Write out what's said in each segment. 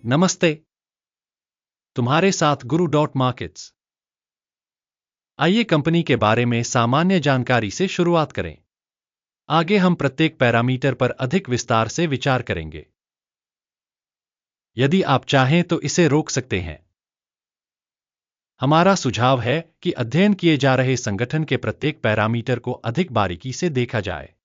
नमस्ते। तुम्हारे साथ गुरु डॉट मार्केट्स। आइए कंपनी के बारे में सामान्य जानकारी से शुरुआत करें। आगे हम प्रत्येक पैरामीटर पर अधिक विस्तार से विचार करेंगे। यदि आप चाहें तो इसे रोक सकते हैं। हमारा सुझाव है कि अध्ययन किए जा रहे संगठन के प्रत्येक पैरामीटर को अधिक बारीकी से देखा जाए।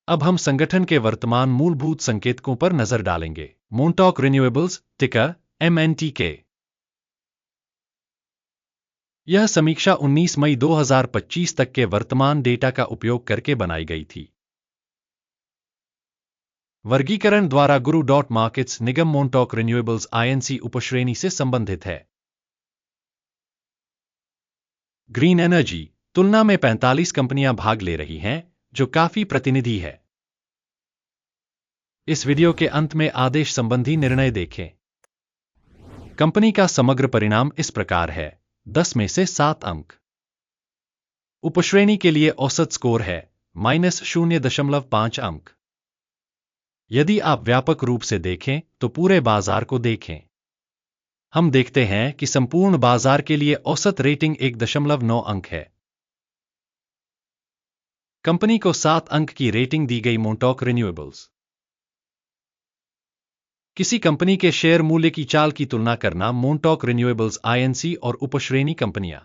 अब हम संगठन के वर्तमान मूलभूत संकेतकों पर नजर डालेंगे। मोनटॉक रिन्यूएबल्स, टिकर MNTK। यह समीक्षा 19 मई 2025 तक के वर्तमान डेटा का उपयोग करके बनाई गई थी। वर्गीकरण द्वारा गुरु डॉट मार्केट्स निगम मोनटॉक रिन्यूएबल्स INC उपश्रेणी से संबंधित है। ग्रीन एनर्जी तुलना में 45 कंपनियां भाग ले रही हैं, जो काफी प्रतिनिधि है। इस वीडियो के अंत में आदेश संबंधी निर्णय देखें। कंपनी का समग्र परिणाम इस प्रकार है: 10 में से 7 अंक। उपश्रेणी के लिए औसत स्कोर है -0.5 अंक। यदि आप व्यापक रूप से देखें तो पूरे बाजार को देखें। हम देखते हैं कि संपूर्ण बाजार के लिए औसत रेटिंग 1.9 अंक है। कंपनी को 7 अंक की रेटिंग दी गई। मोनटॉक रिन्यूएबल्स। किसी कंपनी के शेयर मूल्य की चाल की तुलना करना। मोनटॉक रिन्यूएबल्स INC और उपश्रेणी कंपनियां।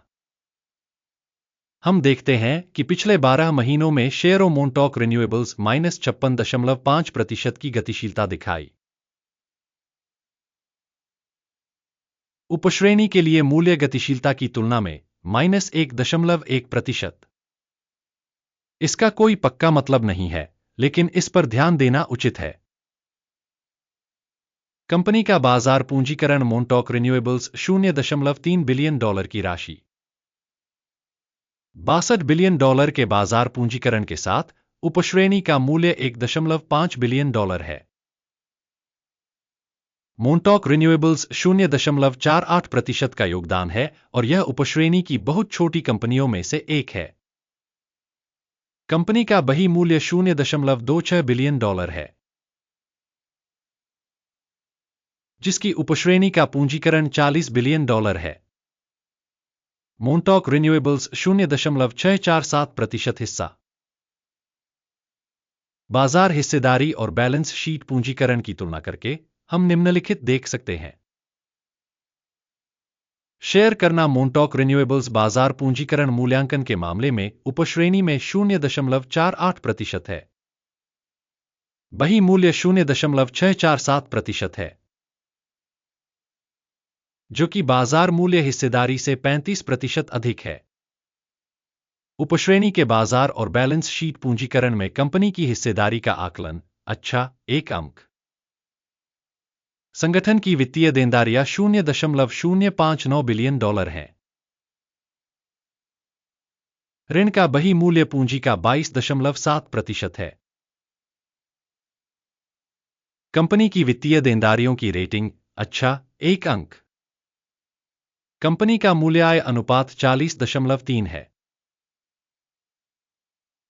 हम देखते हैं कि पिछले 12 महीनों में शेयरों मोनटॉक रिन्यूएबल्स -56.5% की गतिशीलता दिखाई। उपश्रेणी के लिए मूल्य गतिशीलता की तुलना में -1.1%। इसका कोई पक्का मतलब नहीं है, लेकिन इस पर ध्यान देना उचित है। कंपनी का बाजार पूंजीकरण। मोनटॉक रिन्यूएबल्स $0.3 बिलियन की राशि। $62 बिलियन के बाजार पूंजीकरण के साथ उपश्रेणी का मूल्य $1.5 बिलियन है। मोनटॉक रिन्यूएबल्स 0.48% का योगदान है और यह उपश्रेणी की बहुत छोटी कंपनियों में से एक है। कंपनी का बही मूल्य $0.26 बिलियन है, जिसकी उपश्रेणी का पूंजीकरण $40 बिलियन है। मोनटॉक रिन्यूएबल्स 0.647% हिस्सा। बाजार हिस्सेदारी और बैलेंस शीट पूंजीकरण की तुलना करके हम निम्नलिखित देख सकते हैं। शेयर करना। मोनटॉक रिन्यूएबल्स बाजार पूंजीकरण मूल्यांकन के मामले में उपश्रेणी में 0.48% है। बही मूल्य 0.647% है, जो कि बाजार मूल्य हिस्सेदारी से 35% अधिक है। उपश्रेणी के बाजार और बैलेंस शीट पूंजीकरण में कंपनी की हिस्सेदारी का आकलन 1 अंक। संगठन की वित्तीय देनदारियां $0.059 बिलियन हैं। ऋण का बही मूल्य पूंजी का 22.7% है। कंपनी की वित्तीय देनदारियों की रेटिंग 1 अंक। कंपनी का मूल्य-आय अनुपात 40.3 है।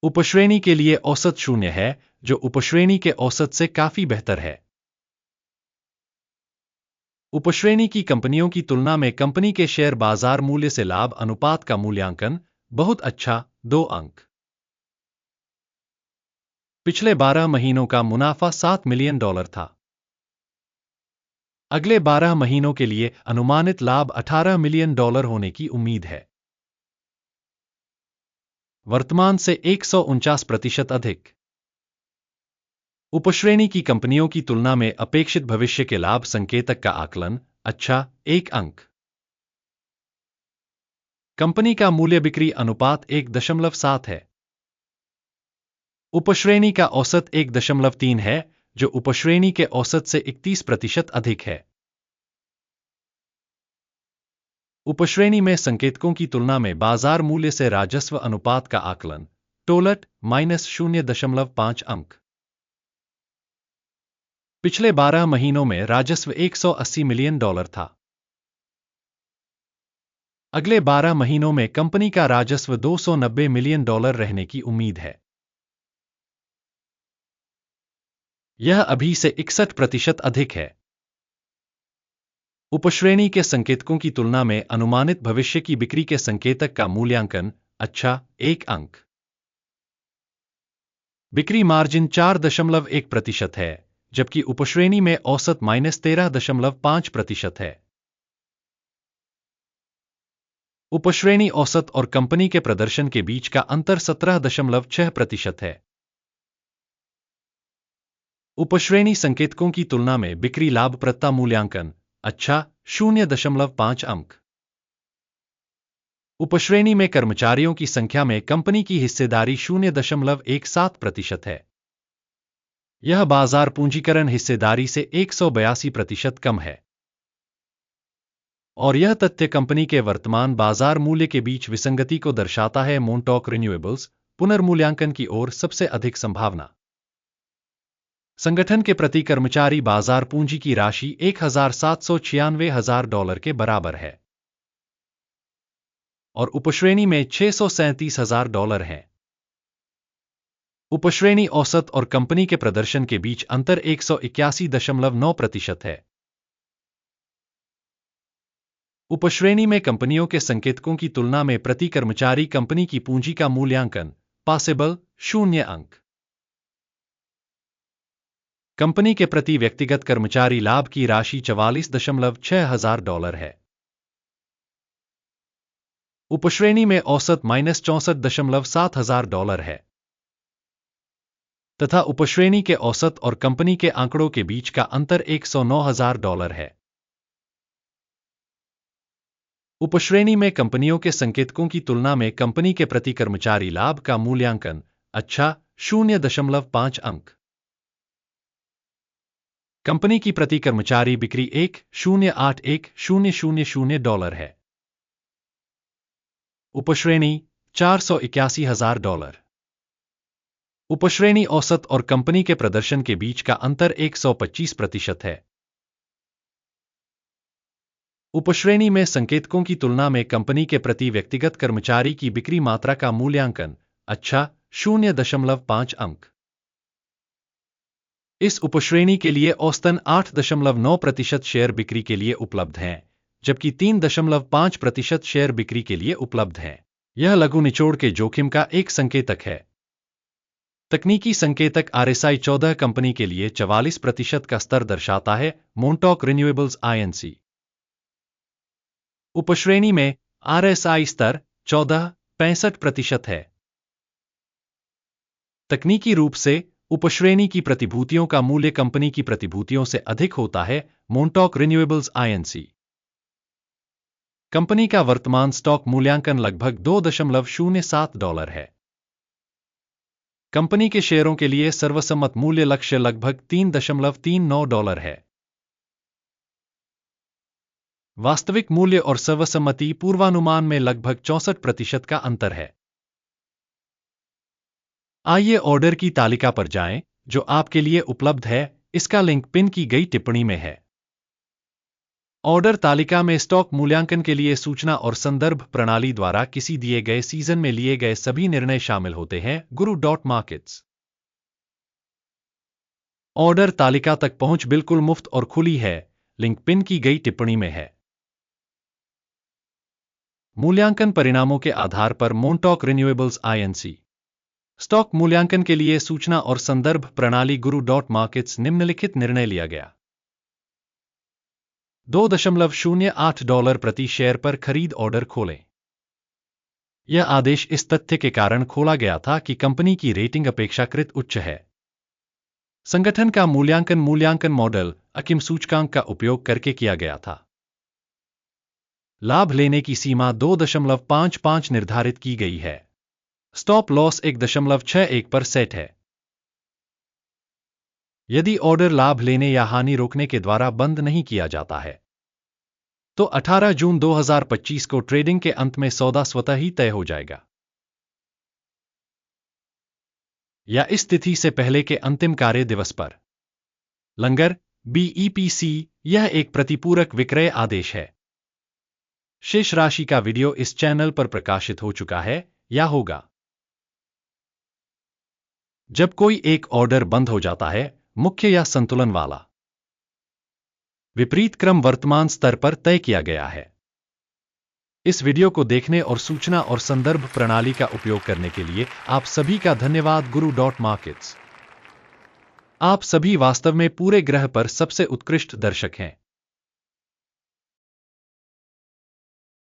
उपश्रेणी के लिए औसत 0 है, जो उपश्रेणी के औसत से काफी बेहतर है। उपश्रेणी की कंपनियों की तुलना में कंपनी के शेयर बाजार मूल्य से लाभ अनुपात का मूल्यांकन बहुत अच्छा 2 अंक। पिछले 12 महीनों का मुनाफा $7 मिलियन था। अगले 12 महीनों के लिए अनुमानित लाभ $18 मिलियन होने की उम्मीद है। वर्तमान से 149% अधिक। उपश्रेणी की कंपनियों की तुलना में अपेक्षित भविष्य के लाभ संकेतक का आकलन 1 अंक। कंपनी का मूल्य बिक्री अनुपात 1.7 है। उपश्रेणी का औसत 1.3 है, जो उपश्रेणी के औसत से 31% अधिक है। उपश्रेणी में संकेतकों की तुलना में बाजार मूल्य से राजस्व अनुपात का आकलन टोलट -0.5 अंक। पिछले 12 महीनों में राजस्व $180 मिलियन था। अगले 12 महीनों में कंपनी का राजस्व $290 मिलियन रहने की उम्मीद है। यह अभी से 61% अधिक है। उपश्रेणी के संकेतकों की तुलना में अनुमानित भविष्य की बिक्री के संकेतक का मूल्यांकन, अच्छा, 1 अंक। बिक्री मार्जिन 4.1% है, जबकि उपश्रेणी में औसत -13.5% है। उपश्रेणी औसत और कंपनी के प्रदर्शन के बीच का अंतर 17.6% है। उपश्रेणी संकेतकों की तुलना में बिक्री लाभप्रदता मूल्यांकन, अच्छा, 0.5 अंक। उपश्रेणी में कर्मचारियों की संख्या में कंपनी की हिस्सेदारी 0.17% है। यह बाजार पूंजीकरण हिस्सेदारी से 182% कम है। और यह तथ्य कंपनी के वर्तमान बाजार मूल्य के बीच विसंगति को दर्शाता है। मोनटॉक रिन्यूएबल्स पुनर्मूल्यांकन की ओर सबसे अधिक संभावना। संगठन के प्रति कर्मचारी बाजार पूंजी की राशि $1,796,000 के बराबर है और उपश्रेणी में $637,000 है। उपश्रेणी औसत और कंपनी के प्रदर्शन के बीच अंतर 181.9% है। उपश्रेणी में कंपनियों के संकेतकों की तुलना में प्रति कर्मचारी कंपनी की पूंजी का मूल्यांकन, पॉसिबल, 0 अंक। कंपनी के प्रति व्यक्तिगत कर्मचारी लाभ की राशि $44,600 है। उपश्रेणी में औसत -$64,700 है तथा उपश्रेणी के औसत और कंपनी के आंकड़ों के बीच का अंतर $109,000 है। उपश्रेणी में कंपनियों के संकेतकों की तुलना में कंपनी के प्रति कर्मचारी लाभ का मूल्यांकन, अच्छा, 0.5 अंक। कंपनी की प्रति कर्मचारी बिक्री $1,081,000 है। उपश्रेणी $481,000। उपश्रेणी औसत और कंपनी के प्रदर्शन के बीच का अंतर 125% है। उपश्रेणी में संकेतकों की तुलना में कंपनी के प्रति व्यक्तिगत कर्मचारी की बिक्री मात्रा का मूल्यांकन, अच्छा, 0.5 अंक। इस उपश्रेणी के लिए औसतन 8.9% शेयर बिक्री के लिए उपलब्ध हैं, जबकि 3.5% शेयर बिक्री के लिए उपलब्ध हैं। यह लघु निचोड़ के जोखिम का एक संकेतक है। तकनीकी संकेतक RSI 14 कंपनी के लिए 44% का स्तर दर्शाता है। मोनटॉक रिन्यूएबल्स INC उपश्रेणी में RSI स्तर 14.65% है। तकनीकी रूप से उपश्रेणी की प्रतिभूतियों का मूल्य कंपनी की प्रतिभूतियों से अधिक होता है। मोनटॉक रिन्यूएबल्स INC कंपनी का वर्तमान स्टॉक मूल्यांकन लगभग $2.07 है। कंपनी के शेयरों के लिए सर्वसम्मत मूल्य लक्ष्य लगभग $3.39 है। वास्तविक मूल्य और सर्वसम्मति पूर्वानुमान में लगभग 64% का अंतर है। आइए ऑर्डर की तालिका पर जाएं, जो आपके लिए उपलब्ध है। इसका लिंक पिन की गई टिप्पणी में है। ऑर्डर तालिका में स्टॉक मूल्यांकन के लिए सूचना और संदर्भ प्रणाली द्वारा किसी दिए गए सीजन में लिए गए सभी निर्णय शामिल होते हैं। guru.markets ऑर्डर तालिका तक पहुंच बिल्कुल मुफ्त और खुली है। लिंक पिन की गई टिप्पणी में है। मूल्यांकन परिणामों के आधार पर मोनटॉक रिन्यूएबल्स INC स्टॉक मूल्यांकन के लिए सूचना और संदर्भ प्रणाली guru.markets निम्नलिखित निर्णय लिया गया। $2.08 प्रति शेयर पर खरीद ऑर्डर खोलें। यह आदेश इस तथ्य के कारण खोला गया था कि कंपनी की रेटिंग अपेक्षाकृत उच्च है। संगठन का मूल्यांकन मॉडल अकिम सूचकांक का उपयोग करके किया गया था। लाभ लेने की सीमा 2.55 निर्धारित की गई है। स्टॉप लॉस 1.61 पर सेट है। यदि ऑर्डर लाभ लेने या हानि रोकने के द्वारा बंद नहीं किया जाता है, तो 18 जून 2025 को ट्रेडिंग के अंत में सौदा स्वतः ही तय हो जाएगा, या इस तिथि से पहले के अंतिम कार्य दिवस पर। लंगर BEPC यह एक प्रतिपूरक विक्रय आदेश है। शेष राशि का वीडियो इस चैनल पर प्रकाशित हो चुका है या होगा। जब कोई एक ऑर्डर बंद हो जाता है, मुख्य या संतुलन वाला, विपरीत क्रम वर्तमान स्तर पर तय किया गया है। इस वीडियो को देखने और सूचना और संदर्भ प्रणाली का उपयोग करने के लिए आप सभी का धन्यवाद। Guru.markets। आप सभी वास्तव में पूरे ग्रह पर सबसे उत्कृष्ट दर्शक हैं।